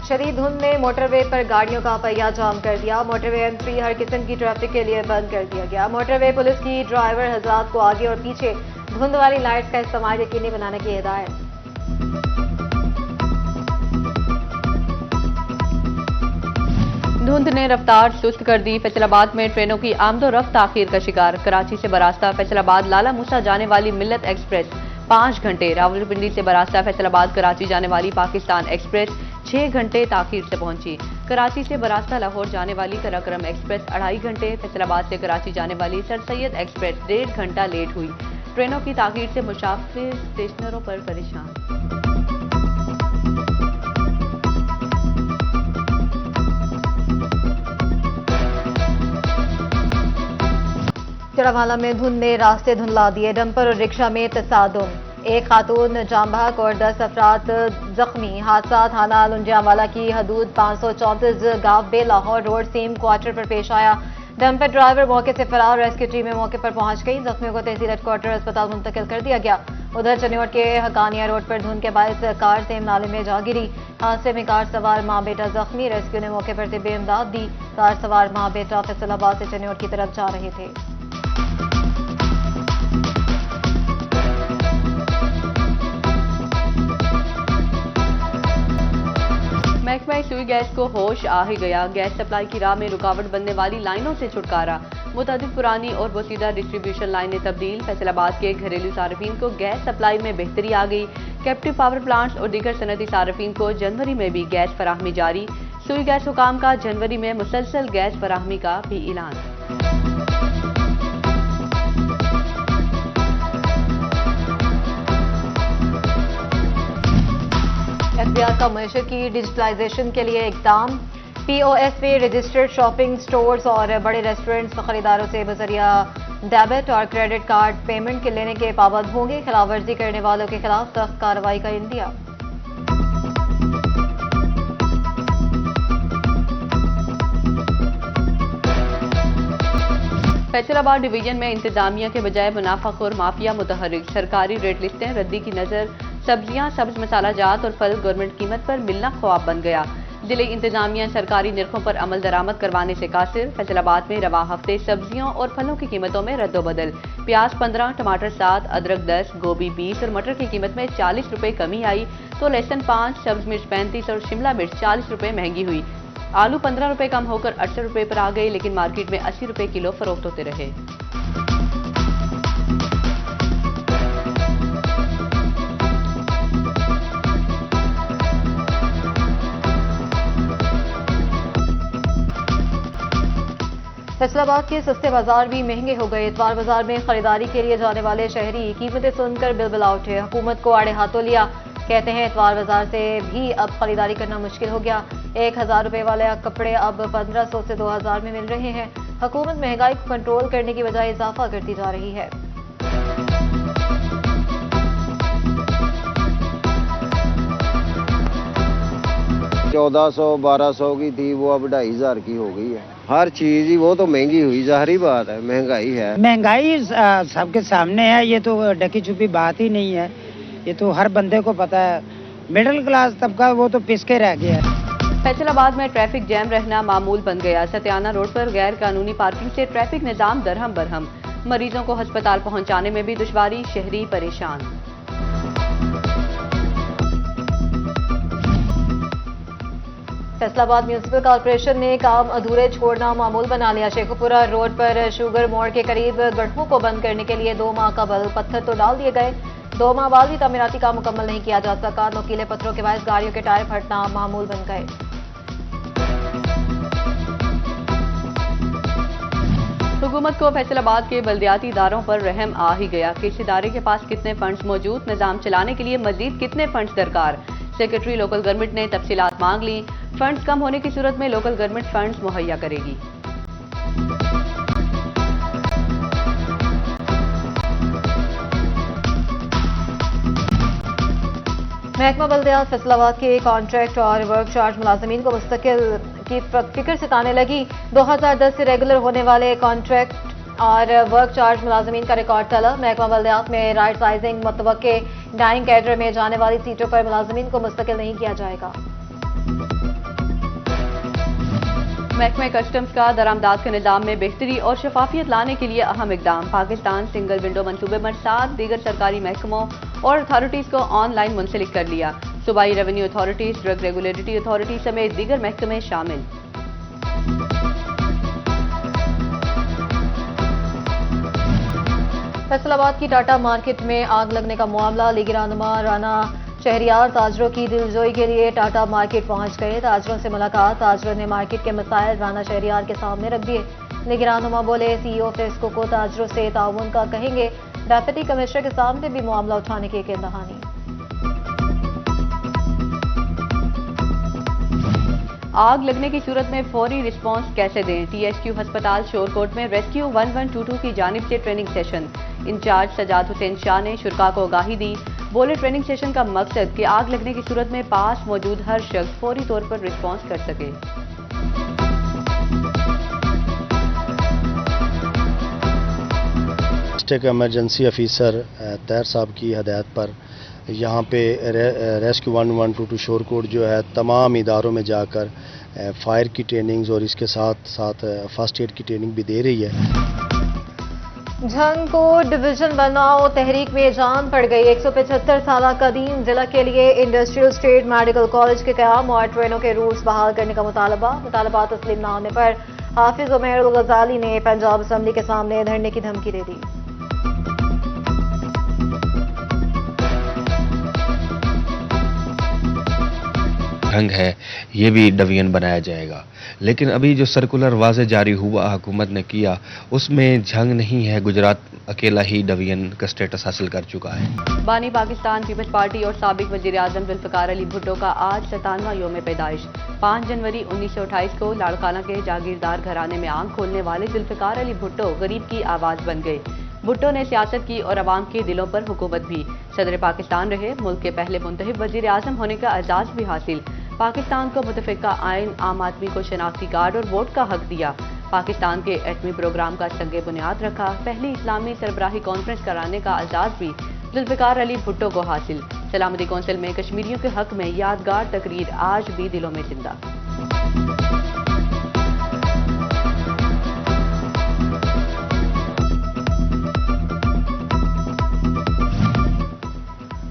शदीद धुंध ने मोटरवे पर गाड़ियों का पहिया जाम कर दिया। मोटरवे एंट्री हर किस्म की ट्रैफिक के लिए बंद कर दिया गया। मोटरवे पुलिस की ड्राइवर हजरात को आगे और पीछे धुंध वाली लाइट्स का इस्तेमाल यकीनी बनाने की हिदायत। धुंध ने रफ्तार सुस्त कर दी। फैसलाबाद में ट्रेनों की आमदोरफ्त ताखीर का शिकार। कराची से बरास्ता फैसलाबाद लाला मूसा जाने वाली मिल्लत एक्सप्रेस 5 घंटे, रावलपिंडी से बरास्ता फैसलाबाद कराची जाने वाली पाकिस्तान एक्सप्रेस 6 घंटे ताखीर से पहुंची। कराची से बरास्ता लाहौर जाने वाली कराक्रम एक्सप्रेस 2.5 घंटे, फैसलाबाद से कराची जाने वाली सर सैयद एक्सप्रेस 1.5 घंटा लेट हुई। ट्रेनों की ताखीर से मुसाफिर स्टेशनरों पर परेशान। चड़ावाला में धुंध ने रास्ते धुंधला दिए। डंपर और रिक्शा में तसादुम, एक खातून जाम बहक और 10 अफराद जख्मी। हादसा थाना लुंजियावाला की हदूद 534 गांव बे लाहौर रोड सीम क्वार्टर पर पेश आया। डंपर ड्राइवर मौके से फरार। रेस्क्यू टीमें मौके पर पहुंच गई। जख्मियों को तहसील हेडक्वार्टर अस्पताल मुंतकिल कर दिया गया। उधर चनियोट के हकानिया रोड पर धुंध के बायस कार सेम नाले में जा गिरी। हादसे में कार सवार मां बेटा जख्मी। रेस्क्यू ने मौके पर तिब्बी इमदाद दी। कार सवार मां बेटा फैसलाबाद से चनियोट की तरफ जा रहे थे। महकमा सुई गैस को होश आ ही गया। गैस सप्लाई की राह में रुकावट बनने वाली लाइनों से छुटकारा। मुतादिद पुरानी और बोसीदा डिस्ट्रीब्यूशन लाइनें तब्दील। फैसलाबाद के घरेलू सार्फिन को गैस सप्लाई में बेहतरी आ गई। कैप्टिव पावर प्लांट्स और दीगर सनती सार्फिन को जनवरी में भी गैस फराहमी जारी। सुई गैस हुकाम का जनवरी में मुसलसल गैस फराहमी का भी ऐलान। एफबीआर का मशर की डिजिटलाइजेशन के लिए इकदाम। पीओएस पे रजिस्टर्ड शॉपिंग स्टोर्स और बड़े रेस्टोरेंट्स खरीदारों से बजरिया डेबिट और क्रेडिट कार्ड पेमेंट के लेने के पाबंद होंगे। खिलाफवर्जी करने वालों के खिलाफ सख्त कार्रवाई का इंदिया। फैसलाबाद डिवीजन में इंतजामिया के बजाय मुनाफाखोर माफिया मुतहर्रिक। सरकारी रेट लिस्टें रद्दी की नजर। सब्जियां, सब्ज मसाला जात और फल गवर्नमेंट कीमत पर मिलना ख्वाब बन गया। जिले इंतजामिया सरकारी निर्खों पर अमल दरामद करवाने से कासिर। फैसलाबाद में रवा हफ्ते सब्जियों और फलों की कीमतों में रद्दोबदल। प्याज 15, टमाटर 7, अदरक 10, गोभी 20 और मटर की कीमत में 40 रुपए कमी आई तो लहसुन 5, सब्ज मिर्च 35 और शिमला मिर्च 40 रुपए महंगी हुई। आलू 15 रुपए कम होकर 68 रुपए पर आ गई, लेकिन मार्केट में 80 रुपए किलो फरोख्त होते रहे। फैसलाबाद के सस्ते बाजार भी महंगे हो गए। इतवार बाजार में खरीदारी के लिए जाने वाले शहरी कीमतें सुनकर बिलबिला उठे। हुकूमत को आड़े हाथों लिया। कहते हैं इतवार बाजार से भी अब खरीदारी करना मुश्किल हो गया। 1000 रुपए वाले कपड़े अब 1500 से 2000 में मिल रहे हैं। हुकूमत महंगाई को कंट्रोल करने की बजाय इजाफा करती जा रही है। चौदह 1200 की थी, वो अब 2500 की हो गई है। हर चीज ही वो तो महंगी हुई, जाहिर बात है महंगाई है। महंगाई सबके सामने है, ये तो ढकी छुपी बात ही नहीं है। ये तो हर बंदे को पता है। मिडिल क्लास तबका वो तो पिसके रह गया है। फैसलाबाद में ट्रैफिक जैम रहना मामूल बन गया। सत्याना रोड पर गैर कानूनी पार्किंग से ट्रैफिक निजाम दरहम बरहम। मरीजों को अस्पताल पहुंचाने में भी दुश्वारी, शहरी परेशान। फैसलाबाद म्यूनिसिपल कॉर्पोरेशन ने काम अधूरे छोड़ना मामूल बना लिया। शेखुपुरा रोड पर शुगर मोड़ के करीब गड्ढों को बंद करने के लिए 2 माह कबल पत्थर तो डाल दिए गए। 2 माह बाद भी तामीराती काम मुकम्मल नहीं किया जा सका। नुकीले पत्थरों के बायस गाड़ियों के टायर फटना मामूल बन गए। हुकूमत को फैसलाबाद के बल्दियाती इदारों पर रहम आ ही गया कि इस इदारे के पास कितने फंड्स मौजूद, निजाम चलाने के लिए मजीद कितने फंड्स दरकार। सेक्रेटरी लोकल गवर्नमेंट ने तफसीलात मांग ली। फंड्स कम होने की सूरत में लोकल गवर्नमेंट फंड्स मुहैया करेगी। महकमा बल्दियात फैसलाबाद के कॉन्ट्रैक्ट और वर्क चार्ज मुलाजमीन को मुस्तकिल की फिक्र सताने लगी। 2010 से रेगुलर होने वाले कॉन्ट्रैक्ट और वर्क चार्ज मुलाजमीन का रिकॉर्ड तलब। महकमा बल्दियात में राइट साइजिंग मुतवक्के डाइंग कैडर में जाने वाली सीटों पर मुलाजमीन को मुस्तकिल नहीं किया जाएगा। महकमे कस्टम्स का दरामदाद के निज़ाम में बेहतरी और शफाफियत लाने के लिए अहम इकदाम। पाकिस्तान सिंगल विंडो मंसूबे में 7 दीगर सरकारी महकमों और अथॉरिटीज़ को ऑनलाइन मुंसलिक कर लिया। सूबाई revenue authorities, drug regulatory authority समेत दीगर महकमे शामिल। फैसलाबाद की टाटा मार्केट में आग लगने का मामला। लीगी रहनुमा राना शहरियार ताजरों की दिलजोई के लिए टाटा मार्केट पहुंच गए। ताजरों से मुलाकात, ताजरों ने मार्केट के मसाइल राना शहरियार के सामने रख दिए। लीगी रहनुमा बोले, सीईओ फेस्को को ताजरों से ताउन का कहेंगे। डेप्यूटी कमिश्नर के सामने भी मामला उठाने की कहदहानी। आग लगने की सूरत में फौरी रिस्पांस कैसे दें? टीएसक्यू अस्पताल शोरकोट में रेस्क्यू 1122 की जानिब से training session. In charge Sajjad Hussain Shah ने शुरा को आगाही दी। बोले, ट्रेनिंग सेशन का मकसद कि आग लगने की सूरत में पास मौजूद हर शख्स फौरी तौर पर रिस्पांस कर सके। डिस्ट्रिक्ट इमरजेंसी ऑफिसर तैर साहब की हदायत पर यहाँ पे रेस्क्यू 1122 शोरकोट जो है तमाम इदारों में जाकर फायर की ट्रेनिंग्स और इसके साथ साथ फर्स्ट एड की ट्रेनिंग भी दे रही है। झंग को डिवीजन बनाओ तहरीक में जान पड़ गई। 175 साल कदीम जिला के लिए इंडस्ट्रियल स्टेट मेडिकल कॉलेज के क़याम और ट्रेनों के रूट्स बहाल करने का मुतालबा तस्लीम न होने पर हाफिज उमर अल गजाली ने पंजाब असम्बली के सामने धरने की धमकी दे दी। ढंग है ये भी डिवीजन बनाया जाएगा, लेकिन अभी जो सर्कुलर वाज़े जारी हुआ हुकूमत ने किया उसमें झंग नहीं है, गुजरात अकेला ही डिवीजन का स्टेटस हासिल कर चुका है। बानी पाकिस्तान पीपल्स पार्टी और साबिक वजीर आजम जुल्फ़िकार अली भुट्टो का आज 57वां योम पैदाइश। 5 जनवरी 1928 को लाड़काना के जागीरदार घराने में आंख खोलने वाले जुल्फ़िकार अली भुट्टो गरीब की आवाज़ बन गए। भुट्टो ने सियासत की और अवाम के दिलों पर हुकूमत भी। सदर पाकिस्तान रहे, मुल्क के पहले मुंतखब वजीर आजम होने का एजाज़ भी हासिल। पाकिस्तान को मुतफ़िका आइन, आम आदमी को शनाख्ती कार्ड और वोट का हक दिया। पाकिस्तान के एटमी प्रोग्राम का संगे बुनियाद रखा। पहली इस्लामी सरबराही कॉन्फ्रेंस कराने का एजाज़ भी जुल्फ़िकार अली भुट्टो को हासिल। सलामती कौंसिल में कश्मीरियों के हक में यादगार तकरीर आज भी दिलों में जिंदा।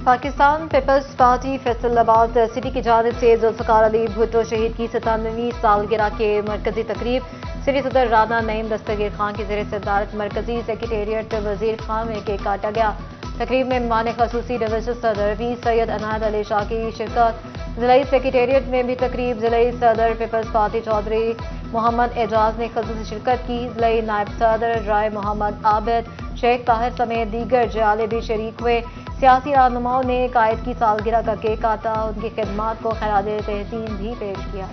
पाकिस्तान पीपल्स पार्टी फैसलाबाद सिटी की जानिब से जुल्फ़िकार अली भुट्टो शहीद की 97वीं सालगिरह के मरकजी तकरीब सिटी सदर राना नईम दस्तगीर खान की ज़ेर सदारत मरकजी सेक्रेटेरिएट वजीर खान में केक काटा गया। तकरीब में मेहमान खसूसी डिवीजन सदर वी सैयद अनायत अली शाह की शिरकत। जिलाई सेक्रेटेरिएट में भी तकरीब जिलाई सदर पीपल्स पार्टी चौधरी मोहम्मद एजाज ने खसूसी शिरकत की। जिलाई नायब सदर राय मोहम्मद आबिद, शेख ताहिर समेत दीगर जयाले भी शरीक हुए। सियासी रहनुमाओं ने कायद की सालगिरह का केक काटा, उनकी खिदमात को खराजे तहसीन भी पेश किया।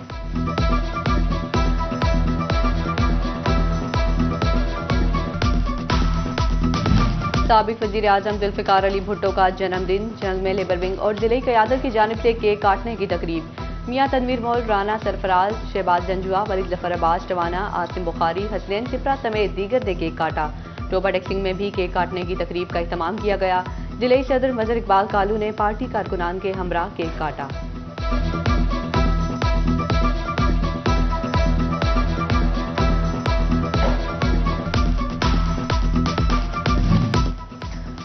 साबिक वजीर आजम जुल्फ़िकार अली भुट्टो का जन्मदिन। जंग में लेबर विंग और जिले क़यादत की जानिब से केक काटने की तकरीब। मियाँ तनवीर मोल, राना सरफराज, शहबाज जंजुआ, वलीद जफर अब्बास टवाना, आसिम बुखारी, हसनैन सिप्रा समेत दीगर ने केक काटा। टोबा डेक्सिंग में भी केक काटने की तकरीब का इत्तमाम किया गया। जिले सदर मजर इकबाल कालू ने पार्टी कारकुनान के हमरा केक काटा।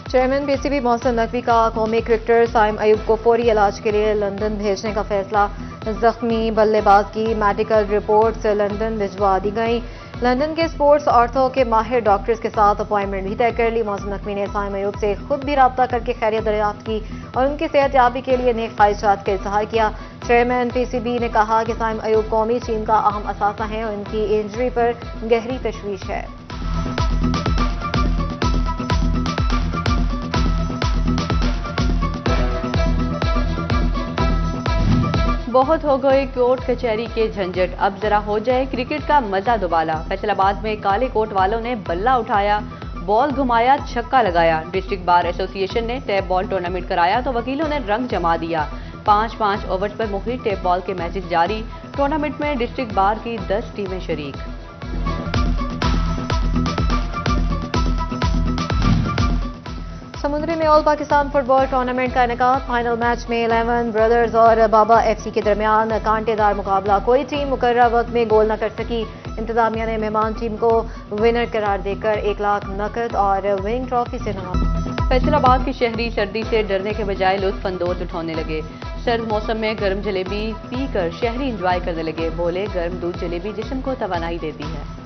चेयरमैन पीसीबी मोहसिन नकवी का कौमी क्रिकेटर साइम अयूब को फौरी इलाज के लिए लंदन भेजने का फैसला। जख्मी बल्लेबाज की मेडिकल रिपोर्ट्स लंदन भिजवा दी गई। लंदन के स्पोर्ट्स ऑर्थो के माहिर डॉक्टर्स के साथ अपॉइंटमेंट भी तय कर ली। मोहसिन नकवी ने साइम अयूब से खुद भी रब्ता करके खैरियत दरियाफ्त की और उनकी सेहतयाबी के लिए नेक ख्वाहिशात का इजहार किया। चेयरमैन पीसीबी ने कहा कि साइम अयूब कौमी टीम का अहम असासा है और उनकी इंजरी पर गहरी तशवीश है। बहुत हो गए कोर्ट कचहरी के झंझट, अब जरा हो जाए क्रिकेट का मजा दोबारा। फैसलाबाद में काले कोट वालों ने बल्ला उठाया, बॉल घुमाया, छक्का लगाया। डिस्ट्रिक्ट बार एसोसिएशन ने टैप बॉल टूर्नामेंट कराया तो वकीलों ने रंग जमा दिया। 5-5 ओवर्स पर मुख्तलिफ टैप बॉल के मैचेस जारी। टूर्नामेंट में डिस्ट्रिक्ट बार की 10 टीमें शरीक। समुद्री में ऑल पाकिस्तान फुटबॉल टूर्नामेंट का इनेकाद। फाइनल मैच में 11 ब्रदर्स और बाबा एफसी के दरमियान कांटेदार मुकाबला। कोई टीम मुकर्रर वक्त में गोल न कर सकी। इंतजामिया ने मेहमान टीम को विनर करार देकर 1 लाख नकद और विनिंग ट्रॉफी से नवाजा। फैसलाबाद की शहरी सर्दी से डरने के बजाय लुत्फ अंदोज उठाने लगे। सर्द मौसम में गर्म जलेबी पीकर शहरी एंजॉय करने लगे। बोले, गर्म दूध जलेबी जिस्म को तवानाई देती है।